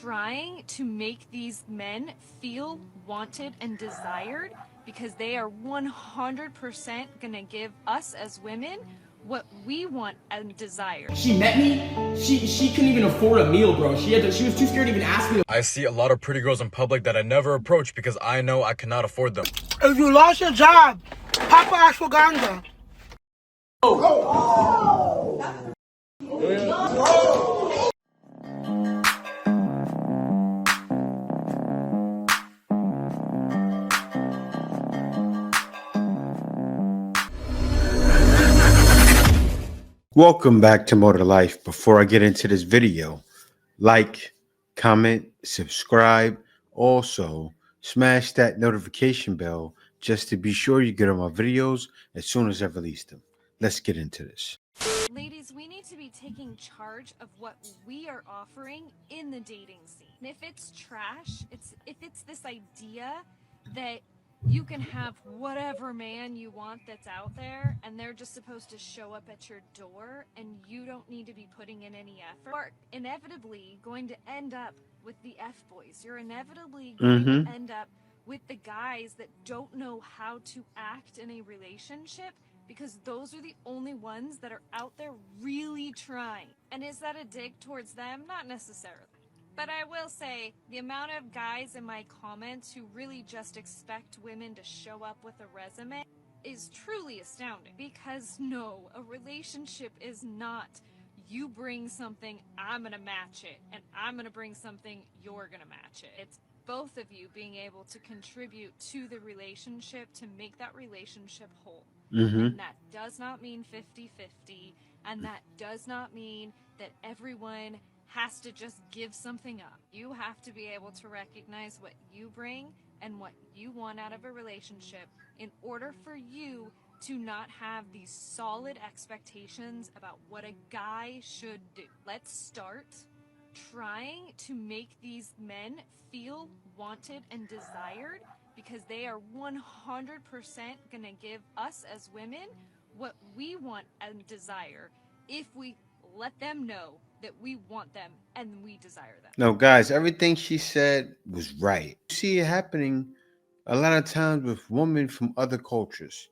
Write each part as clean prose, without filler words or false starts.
trying to make these men feel wanted and desired because they are 100% gonna give us as women what we want and desire. She met me. She couldn't even afford a meal, bro. She was too scared to even ask me. I see a lot of pretty girls in public that I never approach because I know I cannot afford them. If you lost your job, pop ashwagandha. Welcome back to More to Life. Before I get into this video, like, comment, subscribe. Also, smash that notification bell just to be sure you get on my videos as soon as I release them. Let's get into this. Ladies, we need to be taking charge of what we are offering in the dating scene. And if it's trash, if it's this idea that you can have whatever man you want that's out there and they're just supposed to show up at your door and you don't need to be putting in any effort, you are inevitably going to end up with the F-boys. You're inevitably going to end up with the guys that don't know how to act in a relationship, because those are the only ones that are out there really trying. And is that a dig towards them? Not necessarily. But I will say, the amount of guys in my comments who really just expect women to show up with a resume is truly astounding. Because no, a relationship is not you bring something, I'm gonna match it, and I'm gonna bring something, you're gonna match it. It's both of you being able to contribute to the relationship to make that relationship whole. And that does not mean 50-50, and that does not mean that everyone has to just give something up. You have to be able to recognize what you bring and what you want out of a relationship in order for you to not have these solid expectations about what a guy should do. Let's start trying to make these men feel wanted and desired, because they are 100% gonna give us as women what we want and desire if we let them know that we want them and we desire them. No, guys, everything she said was right. You see it happening a lot of times with women from other cultures.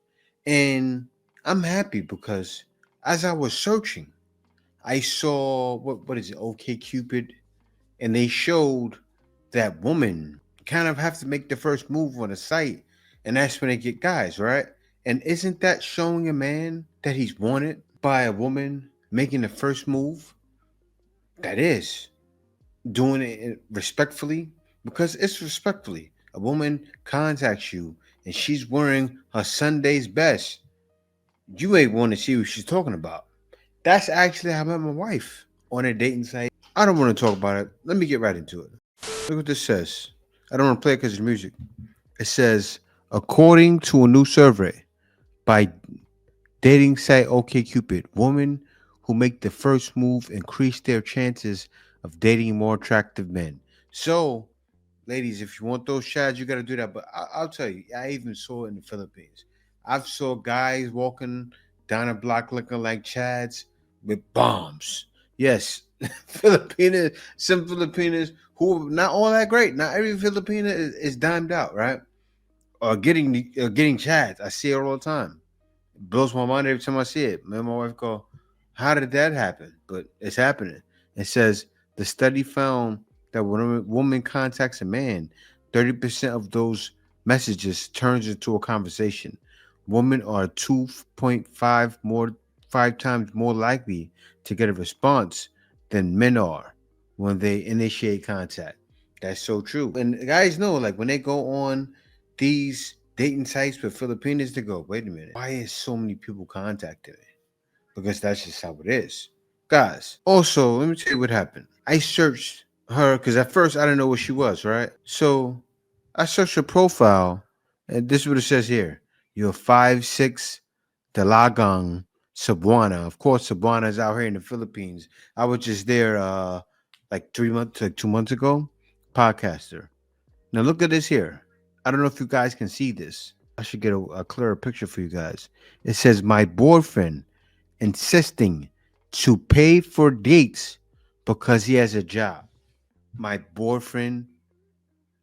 And I'm happy because as I was searching, I saw what is it, OK Cupid, and they showed that women kind of have to make the first move on the site, and that's when they get guys, right? And isn't that showing a man that he's wanted by a woman making the first move? That is doing it respectfully, because it's respectfully. A woman contacts you and she's wearing her Sunday's best. You ain't want to see what she's talking about. That's actually how I met my wife, on a dating site. I don't want to talk about it. Let me get right into it. Look what this says. I don't want to play it because it's music. It says, according to a new survey by dating site OkCupid, women who make the first move increase their chances of dating more attractive men. So, ladies, if you want those shots, you got to do that. But I'll tell you, I even saw it in the Philippines. I've saw guys walking down a block looking like Chads with bombs. Yes, Filipinas, some Filipinas who are not all that great. Not every Filipina is dimed out, right? Or getting Chads. I see it all the time. It blows my mind every time I see it. Me and my wife go, how did that happen? But it's happening. It says the study found that when a woman contacts a man, 30% of those messages turns into a conversation. Women are 2.5 times more likely to get a response than men are when they initiate contact. That's so true. And guys know, like, when they go on these dating sites with Filipinos, they go, wait a minute, why is so many people contacting me? Because that's just how it is. Guys, also, let me tell you what happened. I searched her because at first I didn't know what she was, right? So I searched her profile, and this is what it says here. You're 5'6", Dalagang, Cebuana. Of course, Cebuana is out here in the Philippines. I was just there like 2 months ago. Podcaster. Now look at this here. I don't know if you guys can see this. I should get a clearer picture for you guys. It says, my boyfriend insisting to pay for dates because he has a job. my boyfriend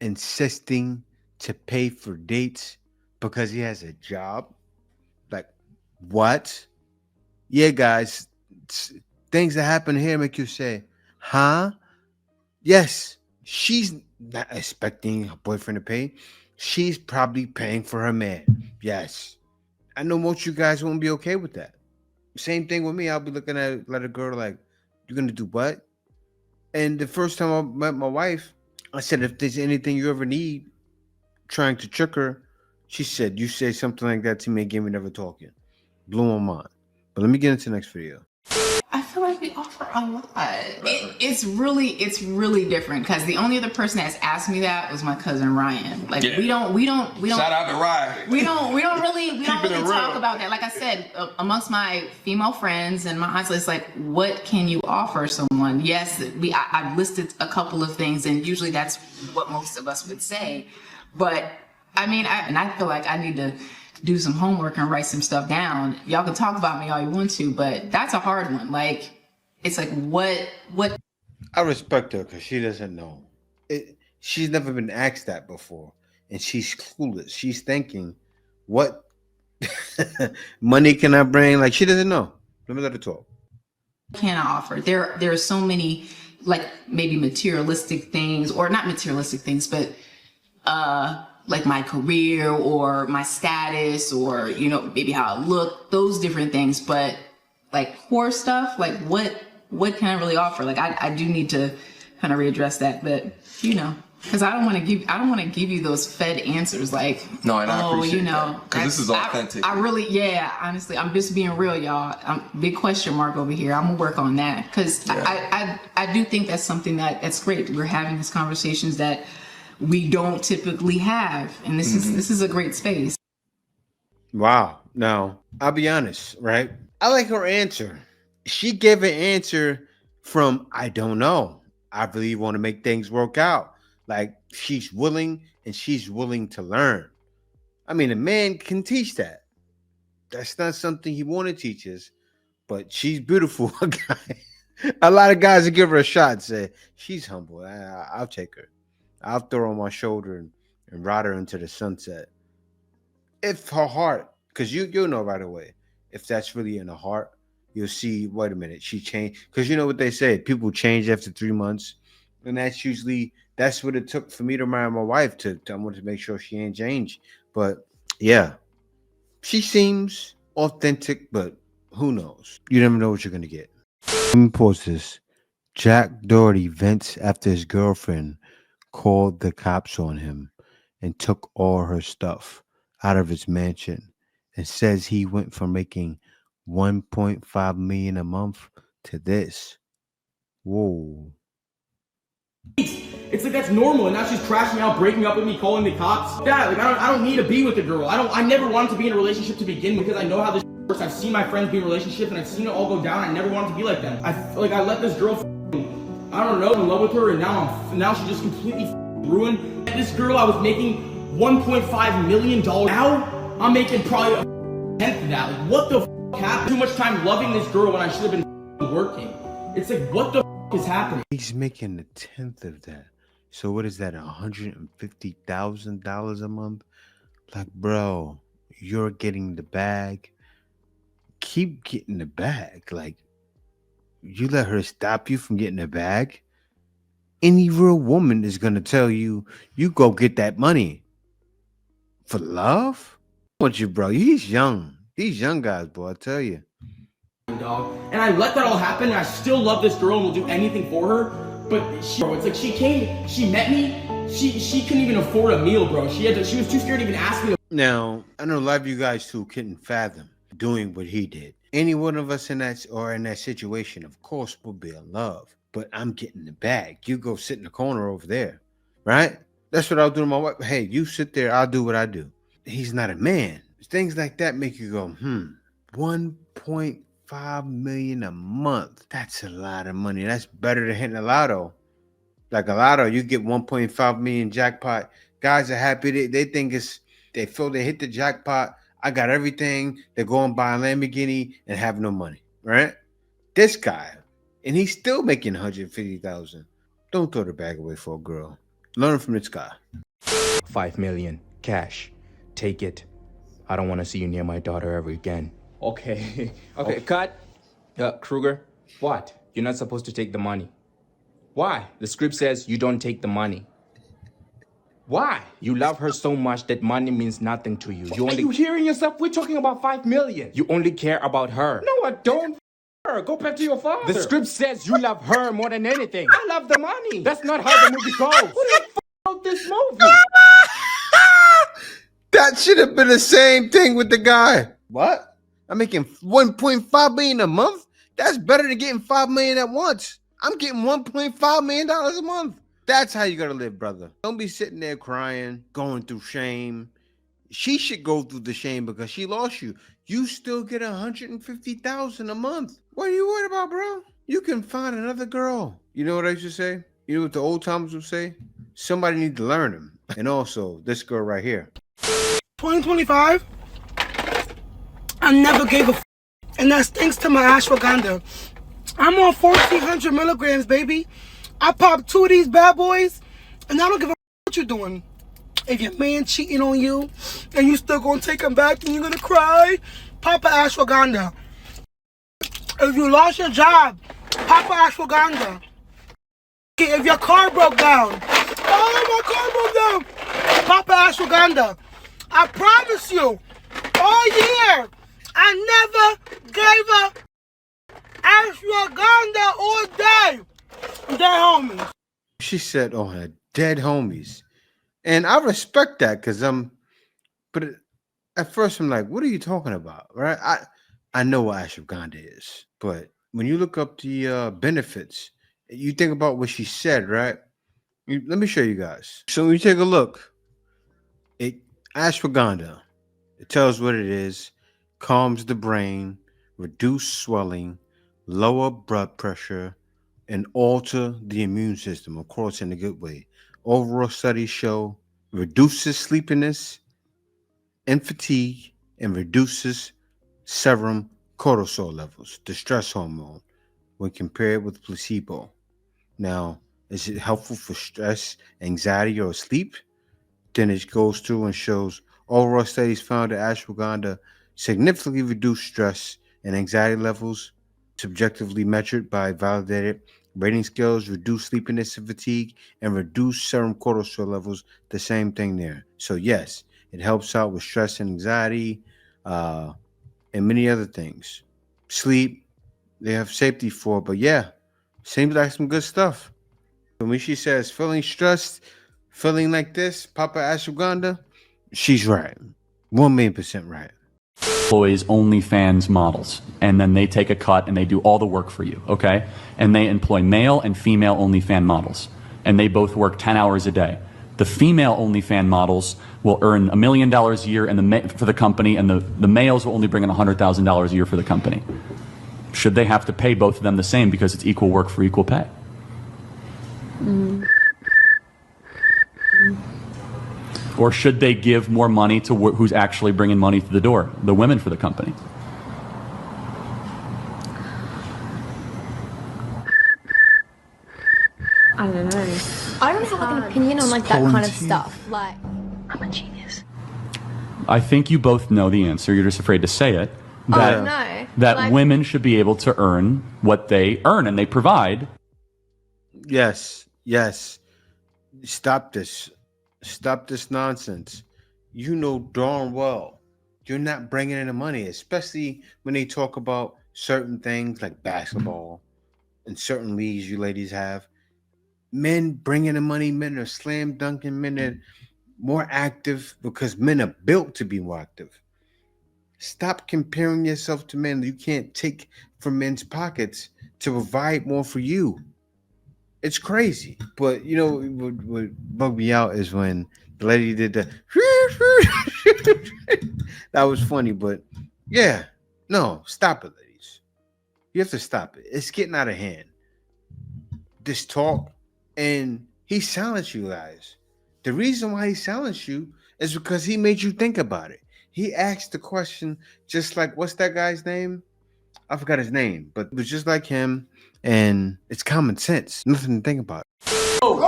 insisting to pay for dates because he has a job? Like, what? Yeah, guys, things that happen here make you say, huh? Yes, she's not expecting her boyfriend to pay. She's probably paying for her man. Yes. I know most of you guys won't be okay with that. Same thing with me. I'll be looking at a girl like, you're gonna do what? And the first time I met my wife, I said, if there's anything you ever need, trying to trick her, she said, you say something like that to me again, we never talking. Blew my mind. But let me get into the next video. I feel like we offer a lot. It's really different because the only other person that's asked me that was my cousin Ryan. Like we don't Shout out to Ryan. we don't really talk about that. Like I said, amongst my female friends and my aunts, it's like, what can you offer someone? Yes, I've listed a couple of things, and usually that's what most of us would say. But I mean, I feel like I need to do some homework and write some stuff down. Y'all can talk about me all you want to, but that's a hard one. Like, it's like, what? I respect her because she doesn't know. She's never been asked that before, and she's clueless. She's thinking, what money can I bring? Like, she doesn't know. Let me let her talk. Can I offer? There are so many, like, maybe materialistic things, or not materialistic things, but like my career or my status, or, you know, maybe how I look, those different things. But like core stuff, like what can I really offer? Like I do need to kind of readdress that, but you know, because I don't want to give you those fed answers like, No, and I appreciate you know, because this is authentic. I really, yeah, honestly, I'm just being real, y'all. Big question mark over here. I'm gonna work on that because I do think that's something that's great. We're having these conversations that we don't typically have, and this is a great space. Wow. Now, I'll be honest, right? I like her answer. She gave an answer from, I don't know. I really want to make things work out. Like, she's willing, and she's willing to learn. I mean, a man can teach that. That's not something he want to teach us, but she's beautiful. A lot of guys will give her a shot and say, she's humble. I'll take her. I'll throw her on my shoulder and ride her into the sunset. If her heart, because you'll know right away, if that's really in her heart, you'll see, wait a minute, she changed. Because you know what they say, people change after 3 months. And that's what it took for me to marry my wife. I wanted to make sure she ain't changed. But yeah, she seems authentic, but who knows? You never know what you're going to get. Let me pause this. Jack Doherty vents after his girlfriend called the cops on him and took all her stuff out of his mansion, and says he went from making $1.5 million a month to this. Whoa. It's like that's normal, and now she's crashing out, breaking up with me, calling the cops. Yeah, like I don't need to be with a girl. I never wanted to be in a relationship to begin with because I know how this works. I've seen my friends be in relationships and I've seen it all go down. I never wanted to be like them. I let this girl I don't know, in love with her, and now she just completely ruined. This girl, I was making $1.5 million. Now I'm making probably a tenth of that. Like, what the happened? Too much time loving this girl when I should have been working. It's like, what the is happening? He's making a tenth of that. So what is that? $150,000 a month? Like, bro, you're getting the bag. Keep getting the bag. Like, you let her stop you from getting the bag? Any real woman is gonna tell you, you go get that money. For love? What you, bro? He's young. These young guys, boy, I tell you. Dog. And I let that all happen, and I still love this girl and will do anything for her. But it's like she met me, she couldn't even afford a meal, bro. She was too scared to even ask me. Now, I know a lot of you guys too couldn't fathom doing what he did. Any one of us in that situation, of course, will be in love. But I'm getting the bag. You go sit in the corner over there, right? That's what I'll do to my wife. Hey, you sit there, I'll do what I do. He's not a man. Things like that make you go, 1.5 million a month. That's a lot of money. That's better than hitting a lotto. Like a lotto, you get 1.5 million jackpot. Guys are happy. They think they feel they hit the jackpot. I got everything. They go and buy a Lamborghini and have no money, right? This guy, and he's still making $150,000. Don't throw the bag away for a girl. Learn from this guy. 5 million cash. Take it. I don't want to see you near my daughter ever again. Okay. Okay, cut. Kruger, what? You're not supposed to take the money. Why? The script says you don't take the money. Why? You love her so much that money means nothing to you. Are you hearing yourself? We're talking about 5 million. You only care about her. No, I don't. Her. Go back to your father. The script says you love her more than anything. I love the money. That's not how the movie goes. Who the f wrote this movie? That should have been the same thing with the guy. What? I'm making 1.5 million a month? That's better than getting 5 million at once. I'm getting $1.5 million a month. That's how you gotta live, brother. Don't be sitting there crying, going through shame. She should go through the shame because she lost you. You still get $150,000 a month. What are you worried about, bro? You can find another girl. You know what I used to say? You know what the old timers would say? Somebody need to learn them. And also, this girl right here. 2025, I never gave a f, and that's thanks to my ashwagandha. I'm on 1,400 milligrams, baby. I popped 2 of these bad boys, and I don't give a f what you're doing. If your man cheating on you, and you still gonna take him back, and you're gonna cry, pop a ashwagandha. If you lost your job, pop a ashwagandha. If your car broke down, oh, my car broke down, pop a ashwagandha. I promise you, all year, I never gave a ashwagandha all day. Dead homies. She said, "Oh, her dead homies," and I respect that because but at first I'm like, "What are you talking about?" Right? I know what ashwagandha is, but when you look up the benefits, you think about what she said, right? Let me show you guys. So when you take a look, ashwagandha, it tells what it is, calms the brain, reduce swelling, lower blood pressure, and alter the immune system, of course, in a good way. Overall studies show reduces sleepiness and fatigue and reduces serum cortisol levels, the stress hormone, when compared with placebo. Now, is it helpful for stress, anxiety, or sleep? Then it goes through and shows overall studies found that ashwagandha significantly reduced stress and anxiety levels, subjectively measured by validated rating scales, reduce sleepiness and fatigue, and reduce serum cortisol levels. The same thing there. So yes, it helps out with stress and anxiety, and many other things. Sleep, they have safety for it, but yeah, seems like some good stuff. So when she says feeling stressed, feeling like this, Papa ashwagandha, she's right. 1,000,000% right. Employs OnlyFans models, and then they take a cut and they do all the work for you, okay? And they employ male and female OnlyFans models, and they both work 10 hours a day. The female OnlyFans models will earn $1 million a year for the company, and the males will only bring in $100,000 a year for the company. Should they have to pay both of them the same because it's equal work for equal pay? Or should they give more money to who's actually bringing money to the door, the women for the company? I don't know. I don't have like an opinion on like that kind of stuff. Like, I'm a genius. I think you both know the answer. You're just afraid to say it. That, no. That like, women should be able to earn what they earn and they provide. Yes, yes. Stop this. Stop this nonsense. You know darn well you're not bringing in the money, especially when they talk about certain things like basketball and certain leagues you ladies have. Men bring in the money, men are slam dunking, men are more active because men are built to be more active. Stop comparing yourself to men. You can't take from men's pockets to provide more for you. It's crazy. But you know what bugged me out is when the lady did the that was funny, but yeah, no, stop it, ladies. You have to stop it. It's getting out of hand. This talk, and he silenced you guys. The reason why he silenced you is because he made you think about it. He asked the question just like, what's that guy's name? I forgot his name, but it was just like him, and it's common sense. Nothing to think about. Let's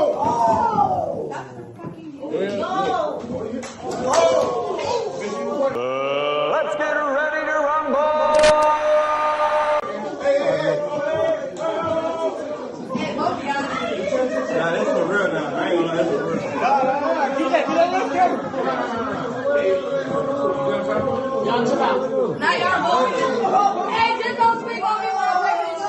get ready to rumble. Nah, that's for real now. I ain't gonna lie, that's for real. Keep that, let's go. Y'all chill out. Now y'all voting. Hey, just don't speak on me when I'm ready to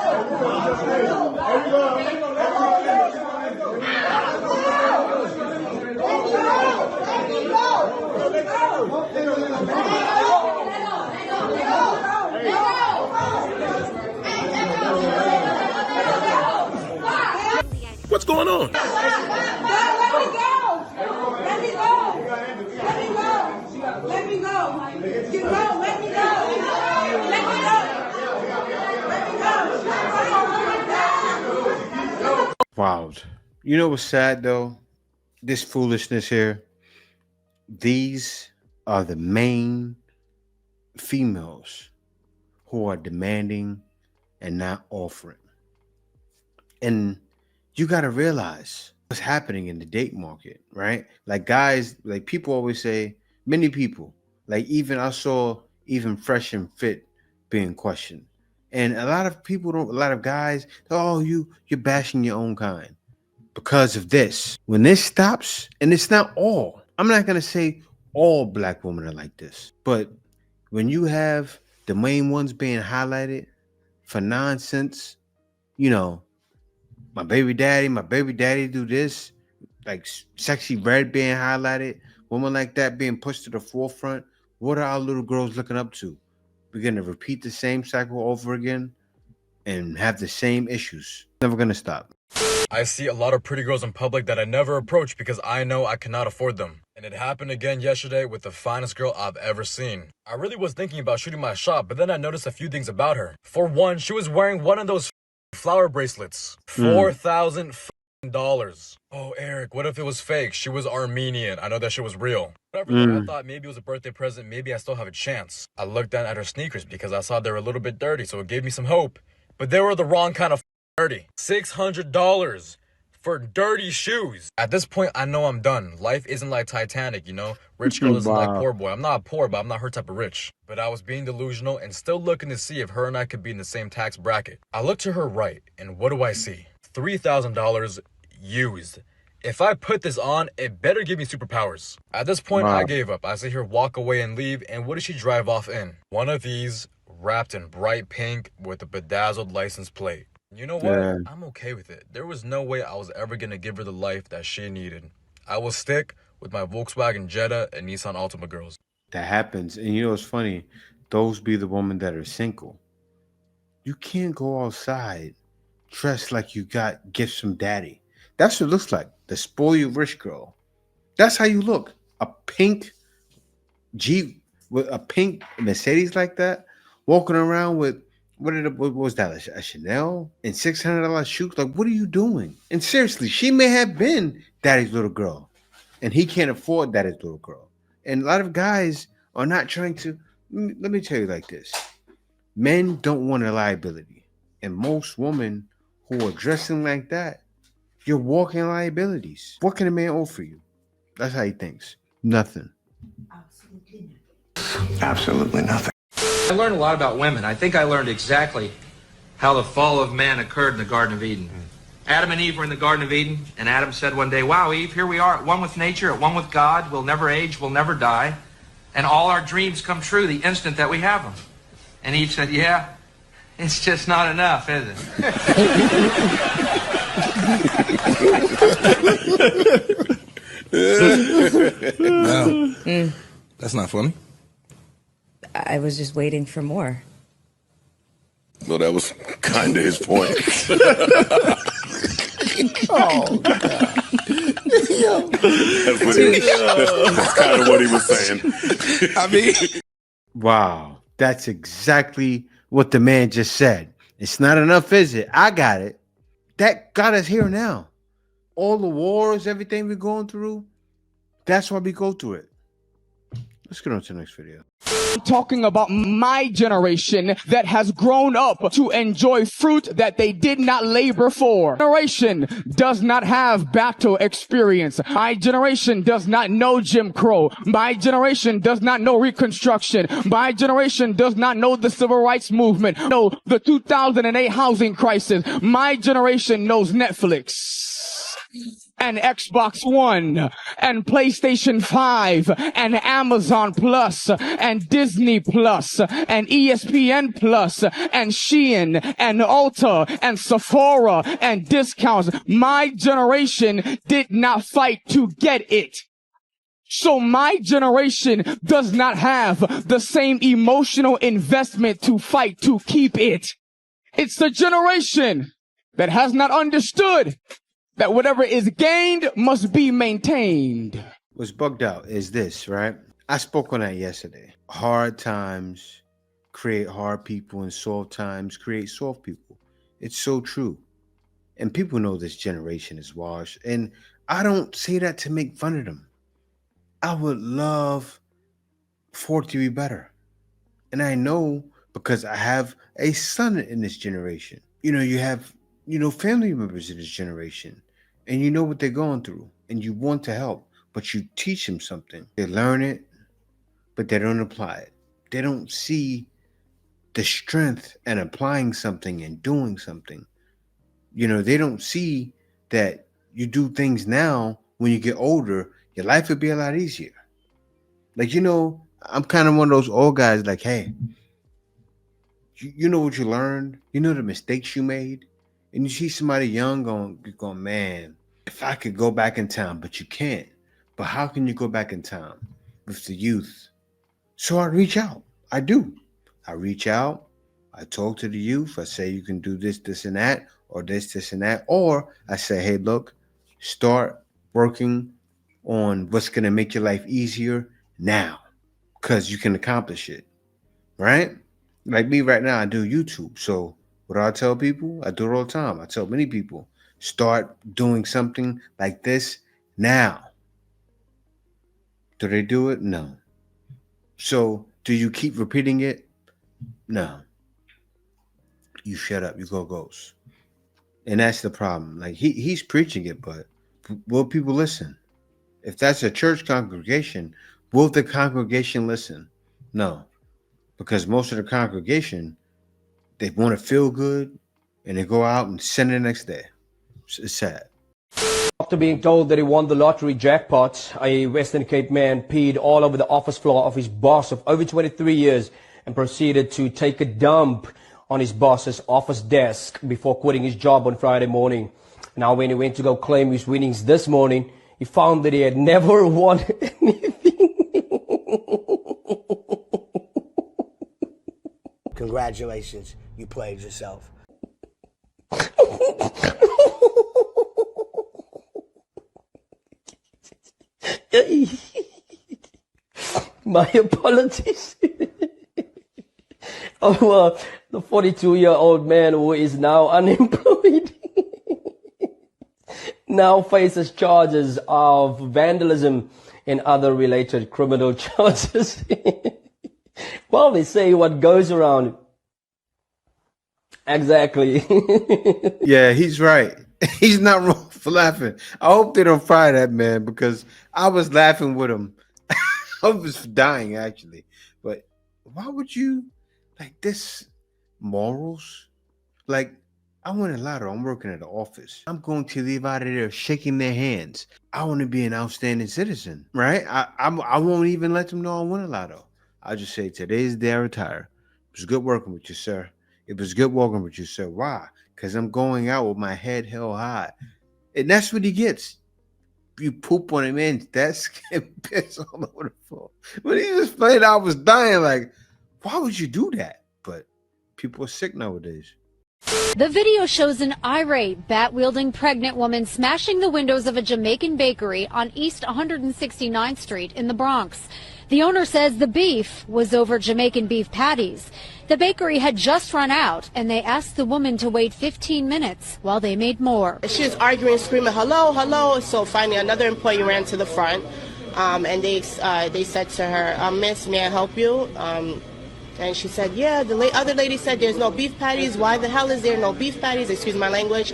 What's going on? Let me go. Let me go. Let me go. Let me go. You go. Let me go. Let me go. Let me go. Wow. You know what's sad though? This foolishness here. These are the main females who are demanding and not offering. And you got to realize what's happening in the date market, right? Like guys, like people always say, many people, like even I saw even Fresh and Fit being questioned. And a lot of people don't, a lot of guys, oh, you're bashing your own kind because of this. When this stops, and it's not all, I'm not going to say all black women are like this, but when you have the main ones being highlighted for nonsense, you know, my baby daddy do this, like Sexy Red being highlighted, women like that being pushed to the forefront. What are our little girls looking up to? We're going to repeat the same cycle over again and have the same issues. Never going to stop. I see a lot of pretty girls in public that I never approach because I know I cannot afford them. And it happened again yesterday with the finest girl I've ever seen. I really was thinking about shooting my shot, but then I noticed a few things about her. For one, she was wearing one of those flower bracelets. $4,000. Oh, Eric, what if it was fake? She was Armenian. I know that shit was real. Whatever, though, I thought maybe it was a birthday present. Maybe I still have a chance. I looked down at her sneakers because I saw they were a little bit dirty, so it gave me some hope. But they were the wrong kind of dirty. $600 for dirty shoes. At this point, I know I'm done. Life isn't like Titanic, you know? Rich girl isn't like poor boy. I'm not poor, but I'm not her type of rich. But I was being delusional and still looking to see if her and I could be in the same tax bracket. I look to her right, and what do I see? $3,000 used. If I put this on, it better give me superpowers. At this point, I gave up. I see her walk away and leave, and what does she drive off in? One of these, wrapped in bright pink with a bedazzled license plate. You know what? Yeah. I'm okay with it. There was no way I was ever going to give her the life that she needed. I will stick with my Volkswagen Jetta and Nissan Altima girls. That happens. And you know what's funny? Those be the women that are single. You can't go outside dressed like you got gifts from daddy. That's what it looks like. The spoil you rich girl. That's how you look. A pink Jeep with a pink Mercedes like that, walking around with what was that? A Chanel and $600 shoes? Like, what are you doing? And seriously, she may have been daddy's little girl, and he can't afford daddy's little girl. And a lot of guys are not trying to. Let me tell you like this: men don't want a liability, and most women who are dressing like that, you're walking liabilities. What can a man offer you? That's how he thinks. Nothing. Absolutely nothing. I learned a lot about women. I think I learned exactly how the fall of man occurred in the Garden of Eden. Adam and Eve were in the Garden of Eden, and Adam said one day, wow, Eve, here we are at one with nature, at one with God. We'll never age, we'll never die. And all our dreams come true the instant that we have them. And Eve said, yeah, it's just not enough, is it? No, that's not funny. I was just waiting for more. Well, that was kind of his point. Oh, God. That's kind of what he was saying. I mean, wow, that's exactly what the man just said. It's not enough, is it? I got it. That got us here now. All the wars, everything we're going through, that's why we go through it. Let's get on to the next video. I'm talking about my generation that has grown up to enjoy fruit that they did not labor for. Generation does not have battle experience. My generation does not know Jim Crow. My generation does not know Reconstruction. My generation does not know the Civil Rights Movement. No, the 2008 housing crisis. My generation knows Netflix and Xbox One and PlayStation 5 and Amazon Plus and Disney Plus and ESPN Plus and Shein and Ulta and Sephora and discounts. My generation did not fight to get it. So my generation does not have the same emotional investment to fight to keep it. It's the generation that has not understood that whatever is gained must be maintained. What's bugged out is this, right? I spoke on that yesterday. Hard times create hard people, and soft times create soft people. It's so true. And people know this generation is washed. And I don't say that to make fun of them. I would love for it to be better. And I know because I have a son in this generation. You know, you have, family members in this generation. And you know what they're going through, and you want to help, but you teach them something. They learn it, but they don't apply it. They don't see the strength in applying something and doing something. They don't see that you do things now. When you get older, your life will be a lot easier. Like, I'm kind of one of those old guys like, hey, you know what you learned? You know the mistakes you made? And you see somebody young going, man, if I could go back in time, but you can't. But how can you go back in time with the youth? So I reach out. I do. I reach out. I talk to the youth. I say, you can do this, this, and that, or this, and that. Or I say, hey, look, start working on what's going to make your life easier now, because you can accomplish it, right? Like me right now, I do YouTube. So what do I tell people? I do it all the time. I tell many people, start doing something like this now. Do they do it? No. So do you keep repeating it? No. You shut up. You go ghost. And that's the problem. Like he's preaching it, but will people listen? If that's a church congregation, will the congregation listen? No. Because most of the congregation, they want to feel good, and they go out and sin the next day. It's sad. After being told that he won the lottery jackpot, a Western Cape man peed all over the office floor of his boss of over 23 years and proceeded to take a dump on his boss's office desk before quitting his job on Friday morning. Now, when he went to go claim his winnings this morning, he found that he had never won anything. Congratulations, you played yourself. My apologies. The 42-year-old man who is now unemployed now faces charges of vandalism and other related criminal charges. Well, they say what goes around. Exactly. Yeah, he's right. He's not wrong for laughing. I hope they don't fire that man, because I was laughing with him. I was dying, actually. But why would you, like, this morals? Like, I win a lotto. I'm working at the office. I'm going to leave out of there shaking their hands. I want to be an outstanding citizen, right? I won't even let them know I won a lotto. I'll just say, today's the day I retire. It was good working with you, sir. It was good working with you, sir. Why? Because I'm going out with my head held high. And that's what he gets. You poop on a man's desk and piss all over the floor. When he just played, I was dying. Like, why would you do that? But people are sick nowadays. The video shows an irate, bat-wielding pregnant woman smashing the windows of a Jamaican bakery on East 169th Street in the Bronx. The owner says the beef was over Jamaican beef patties. The bakery had just run out, and they asked the woman to wait 15 minutes while they made more. She was arguing, screaming, hello, hello. So finally another employee ran to the front, and they said to her, Miss, may I help you? And she said, yeah, the other lady said there's no beef patties. Why the hell is there no beef patties? Excuse my language.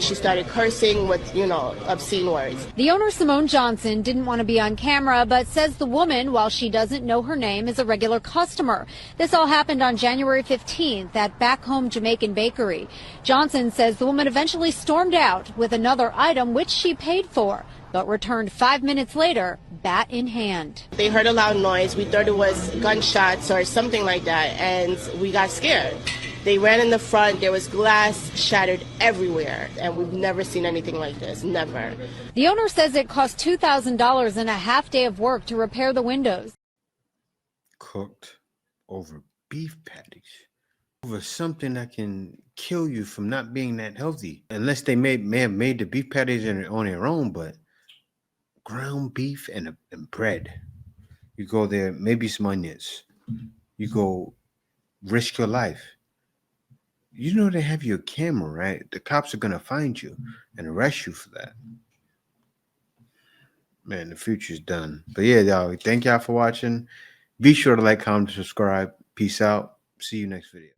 She started cursing with, obscene words. The owner, Simone Johnson, didn't want to be on camera, but says the woman, while she doesn't know her name, is a regular customer. This all happened on January 15th at Back Home Jamaican Bakery. Johnson says the woman eventually stormed out with another item, which she paid for, but returned 5 minutes later, bat in hand. They heard a loud noise. We thought it was gunshots or something like that, and we got scared. They ran in the front. There was glass shattered everywhere, and we've never seen anything like this, never. The owner says it cost $2,000 and a half day of work to repair the windows. Cooked over beef patties. Over something that can kill you from not being that healthy. Unless they may have made the beef patties on their own, but ground beef and bread. You go there, maybe some onions. You go risk your life. You know they have your camera, right? The cops are going to find you and arrest you for that. Man, the future's done. But yeah, y'all, thank y'all for watching. Be sure to like, comment, subscribe. Peace out. See you next video.